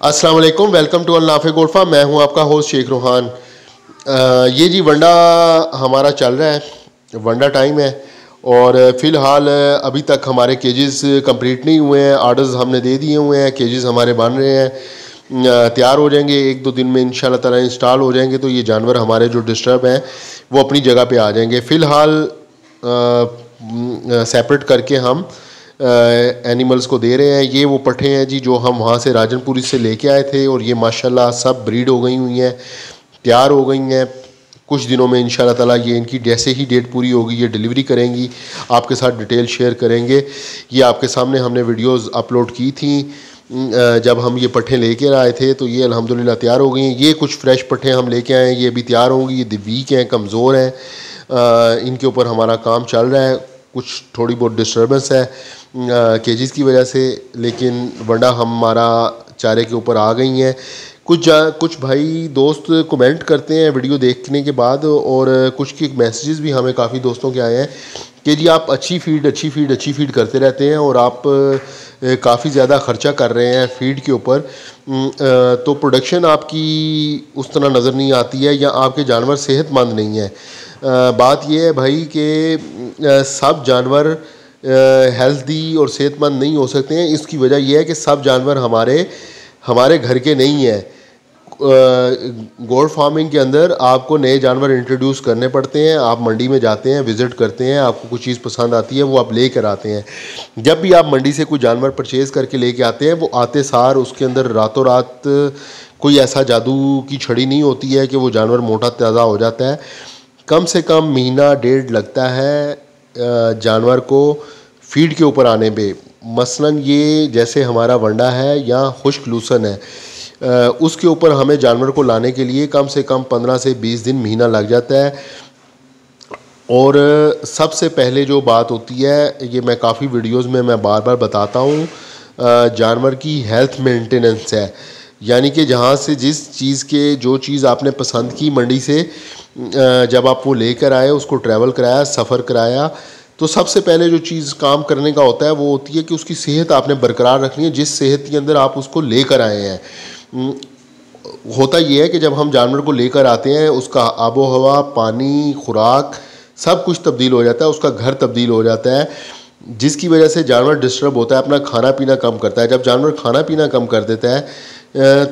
अस्सलाम वालेकुम, welcome to अल-नाफे goat farm. मैं हूं आपका होस्ट शेख रोहान। ये जी वंडा हमारा चल रहा है, वंडा टाइम है और फ़िलहाल अभी तक हमारे केजेस कंप्लीट नहीं हुए हैं। आर्डर्स हमने दे दिए हुए हैं, केजेस हमारे बन रहे हैं, तैयार हो जाएंगे। एक दो दिन में इंशाल्लाह ताला इंस्टॉल हो जाएंगे तो ये जानवर हमारे जो डिस्टर्ब हैं वो अपनी जगह पे आ जाएंगे। फ़िलहाल सेपरेट करके हम एनिमल्स को दे रहे हैं। ये वो पट्ठे हैं जी जो हम वहाँ से राजनपुरी से लेके आए थे और ये माशाल्लाह सब ब्रीड हो गई हुई हैं, तैयार हो गई हैं। कुछ दिनों में इंशाल्लाह ताला ये इनकी जैसे ही डेट पूरी होगी ये डिलीवरी करेंगी, आपके साथ डिटेल शेयर करेंगे। ये आपके सामने हमने वीडियोस अपलोड की थी जब हम ये पट्ठे लेके आए थे, तो ये अल्हम्दुलिल्लाह तैयार हो गई हैं। ये कुछ फ्रेश पट्ठे हम लेके आए हैं, ये भी तैयार होंगी। ये वीक हैं, कमज़ोर हैं, इनके ऊपर हमारा काम चल रहा है। कुछ थोड़ी बहुत डिस्टर्बेंस है केजेस की वजह से, लेकिन वंडा हमारा चारे के ऊपर आ गई हैं। कुछ भाई दोस्त कमेंट करते हैं वीडियो देखने के बाद, और कुछ के मैसेजेस भी हमें काफ़ी दोस्तों के आए हैं कि जी आप अच्छी फीड करते रहते हैं और आप काफ़ी ज़्यादा ख़र्चा कर रहे हैं फीड के ऊपर, तो प्रोडक्शन आपकी उस तरह नज़र नहीं आती है या आपके जानवर सेहतमंद नहीं है। बात यह है भाई कि सब जानवर हेल्दी और सेहतमंद नहीं हो सकते हैं। इसकी वजह यह है कि सब जानवर हमारे घर के नहीं हैं। गोट फार्मिंग के अंदर आपको नए जानवर इंट्रोड्यूस करने पड़ते हैं। आप मंडी में जाते हैं, विज़िट करते हैं, आपको कुछ चीज़ पसंद आती है वो आप ले कर आते हैं। जब भी आप मंडी से कोई जानवर परचेज़ करके लेके आते हैं, वो आते सार उसके अंदर रातों रात कोई ऐसा जादू की छड़ी नहीं होती है कि वो जानवर मोटा ताज़ा हो जाता है। कम से कम महीना डेढ़ लगता है जानवर को फीड के ऊपर आने पे। मसलन ये जैसे हमारा वंडा है या खुश्क लूसन है, उसके ऊपर हमें जानवर को लाने के लिए कम से कम 15 से 20 दिन महीना लग जाता है। और सबसे पहले जो बात होती है, ये मैं काफ़ी वीडियोस में मैं बार बार बताता हूँ, जानवर की हेल्थ मेंटेनेंस है। यानी कि जहाँ से जिस चीज़ के जो चीज़ आपने पसंद की मंडी से, जब आप वो लेकर आए, उसको ट्रैवल कराया, सफ़र कराया, तो सबसे पहले जो चीज़ काम करने का होता है वो होती है कि उसकी सेहत आपने बरकरार रखनी है, जिस सेहत के अंदर आप उसको लेकर आए हैं। होता ये है कि जब हम जानवर को लेकर आते हैं, उसका आबो हवा, पानी, खुराक सब कुछ तब्दील हो जाता है, उसका घर तब्दील हो जाता है, जिसकी वजह से जानवर डिस्टर्ब होता है, अपना खाना पीना कम करता है। जब जानवर खाना पीना कम कर देता है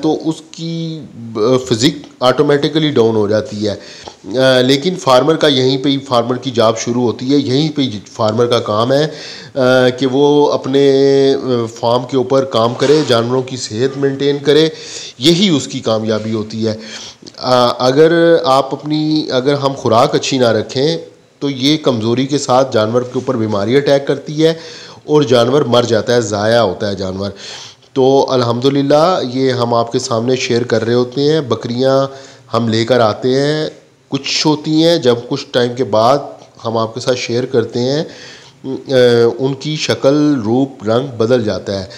तो उसकी फिज़िक ऑटोमेटिकली डाउन हो जाती है। लेकिन फार्मर का यहीं पे ही फार्मर की जॉब शुरू होती है, यहीं पे फार्मर का काम है कि वो अपने फार्म के ऊपर काम करे, जानवरों की सेहत मेंटेन करे, यही उसकी कामयाबी होती है। अगर हम खुराक अच्छी ना रखें तो ये कमज़ोरी के साथ जानवर के ऊपर बीमारी अटैक करती है और जानवर मर जाता है, ज़ाया होता है जानवर। तो अल्हम्दुलिल्लाह ये हम आपके सामने शेयर कर रहे होते हैं। बकरियां हम लेकर आते हैं, कुछ होती हैं जब कुछ टाइम के बाद हम आपके साथ शेयर करते हैं, उनकी शक्ल, रूप, रंग बदल जाता है।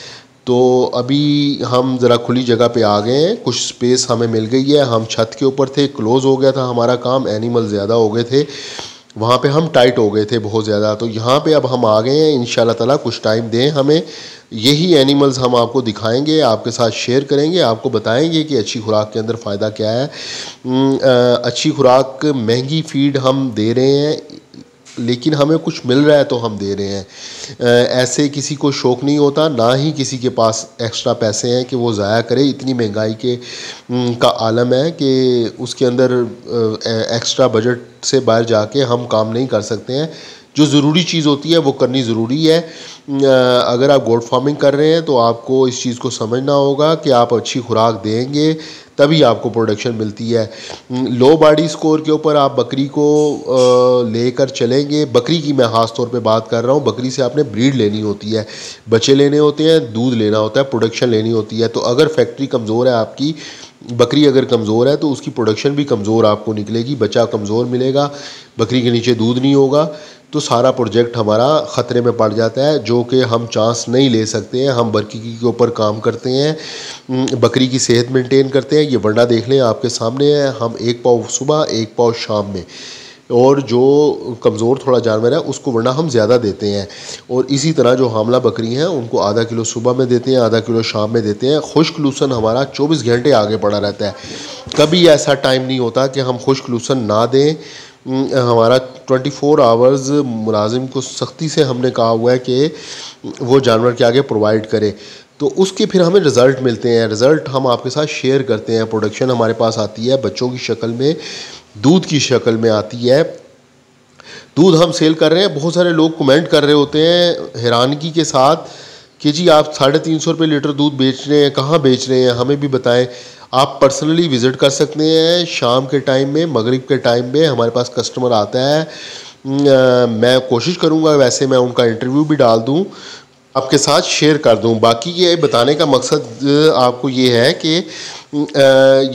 तो अभी हम ज़रा खुली जगह पे आ गए हैं, कुछ स्पेस हमें मिल गई है। हम छत के ऊपर थे, क्लोज़ हो गया था हमारा काम, एनिमल ज़्यादा हो गए थे, वहाँ पे हम टाइट हो गए थे बहुत ज़्यादा। तो यहाँ पे अब हम आ गए हैं। इंशाल्लाह ताला कुछ टाइम दें हमें, यही एनिमल्स हम आपको दिखाएंगे, आपके साथ शेयर करेंगे, आपको बताएंगे कि अच्छी खुराक के अंदर फ़ायदा क्या है। अच्छी खुराक, महंगी फीड हम दे रहे हैं, लेकिन हमें कुछ मिल रहा है तो हम दे रहे हैं। ऐसे किसी को शौक़ नहीं होता, ना ही किसी के पास एक्स्ट्रा पैसे हैं कि वो ज़ाया करे। इतनी महंगाई का आलम है कि उसके अंदर एक्स्ट्रा बजट से बाहर जाके हम काम नहीं कर सकते हैं। जो ज़रूरी चीज़ होती है वो करनी ज़रूरी है। अगर आप गोट फार्मिंग कर रहे हैं तो आपको इस चीज़ को समझना होगा कि आप अच्छी खुराक देंगे तभी आपको प्रोडक्शन मिलती है। लो बॉडी स्कोर के ऊपर आप बकरी को लेकर चलेंगे, बकरी की मैं ख़ास तौर पे बात कर रहा हूँ। बकरी से आपने ब्रीड लेनी होती है, बच्चे लेने होते हैं, दूध लेना होता है, प्रोडक्शन लेनी होती है। तो अगर फैक्ट्री कमज़ोर है आपकी, बकरी अगर कमज़ोर है तो उसकी प्रोडक्शन भी कमज़ोर आपको निकलेगी, बच्चा कमज़ोर मिलेगा, बकरी के नीचे दूध नहीं होगा, तो सारा प्रोजेक्ट हमारा ख़तरे में पड़ जाता है, जो कि हम चांस नहीं ले सकते हैं। हम बकरी के ऊपर काम करते हैं, बकरी की सेहत मेंटेन करते हैं। ये वंडा देख लें आपके सामने है, हम एक पाव सुबह एक पाव शाम में और जो कमज़ोर थोड़ा जानवर है उसको वरना हम ज़्यादा देते हैं। और इसी तरह जो हामला बकरी हैं उनको आधा किलो सुबह में देते हैं, आधा किलो शाम में देते हैं। खुश्क लूसन हमारा 24 घंटे आगे पड़ा रहता है, कभी ऐसा टाइम नहीं होता कि हम खुश्क लूसन ना दें। हमारा 24 आवर्स मुलाजिम को सख्ती से हमने कहा हुआ है कि वो जानवर के आगे प्रोवाइड करे, तो उसके फिर हमें रिज़ल्ट मिलते हैं। रिज़ल्ट हम आपके साथ शेयर करते हैं। प्रोडक्शन हमारे पास आती है बच्चों की शक्ल में, दूध की शक्ल में आती है। दूध हम सेल कर रहे हैं, बहुत सारे लोग कमेंट कर रहे होते हैं हैरानगी के साथ कि जी आप 350 रुपये लीटर दूध बेच रहे हैं, कहाँ बेच रहे हैं, हमें भी बताएं। आप पर्सनली विज़िट कर सकते हैं शाम के टाइम में, मगरिब के टाइम में हमारे पास कस्टमर आता है। मैं कोशिश करूँगा वैसे मैं उनका इंटरव्यू भी डाल दूँ, आपके साथ शेयर कर दूं। बाकी ये बताने का मकसद आपको ये है कि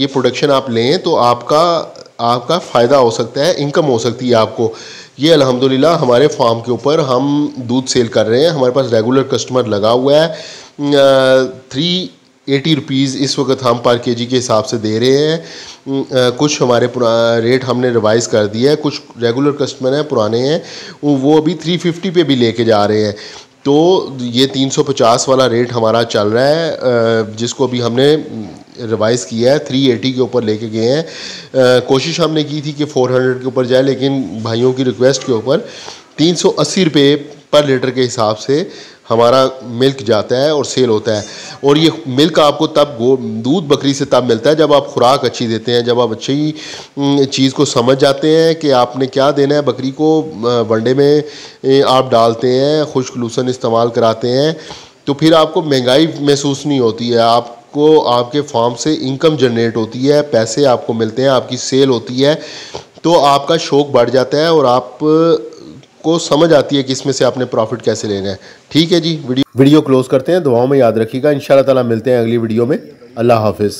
ये प्रोडक्शन आप लें तो आपका फ़ायदा हो सकता है, इनकम हो सकती है आपको। ये अल्हम्दुलिल्लाह हमारे फार्म के ऊपर हम दूध सेल कर रहे हैं, हमारे पास रेगुलर कस्टमर लगा हुआ है। 380 रुपीज़ इस वक्त हम पर केजी के हिसाब से दे रहे हैं। कुछ हमारे रेट हमने रिवाइज़ कर दिया है, कुछ रेगुलर कस्टमर हैं पुराने हैं वो अभी 350 पे भी लेके जा रहे हैं। तो ये 350 वाला रेट हमारा चल रहा है, जिसको अभी हमने रिवाइज़ किया है, 380 के ऊपर लेके गए हैं। कोशिश हमने की थी कि 400 के ऊपर जाए, लेकिन भाइयों की रिक्वेस्ट के ऊपर 380 रुपये पर लीटर के हिसाब से हमारा मिल्क जाता है और सेल होता है। और ये मिल्क आपको तब दूध बकरी से तब मिलता है जब आप खुराक अच्छी देते हैं, जब आप अच्छी चीज़ को समझ जाते हैं कि आपने क्या देना है बकरी को। वनडे में आप डालते हैं, खुश्क लूसन इस्तेमाल कराते हैं, तो फिर आपको महंगाई महसूस नहीं होती है। आपको आपके फार्म से इनकम जनरेट होती है, पैसे आपको मिलते हैं, आपकी सेल होती है, तो आपका शौक़ बढ़ जाता है और आप को समझ आती है कि इसमें से आपने प्रॉफिट कैसे लेना है। ठीक है जी, वीडियो क्लोज करते हैं। दुआओं में याद रखिएगा। इंशाल्लाह ताला मिलते हैं अगली वीडियो में। अल्लाह हाफिज़।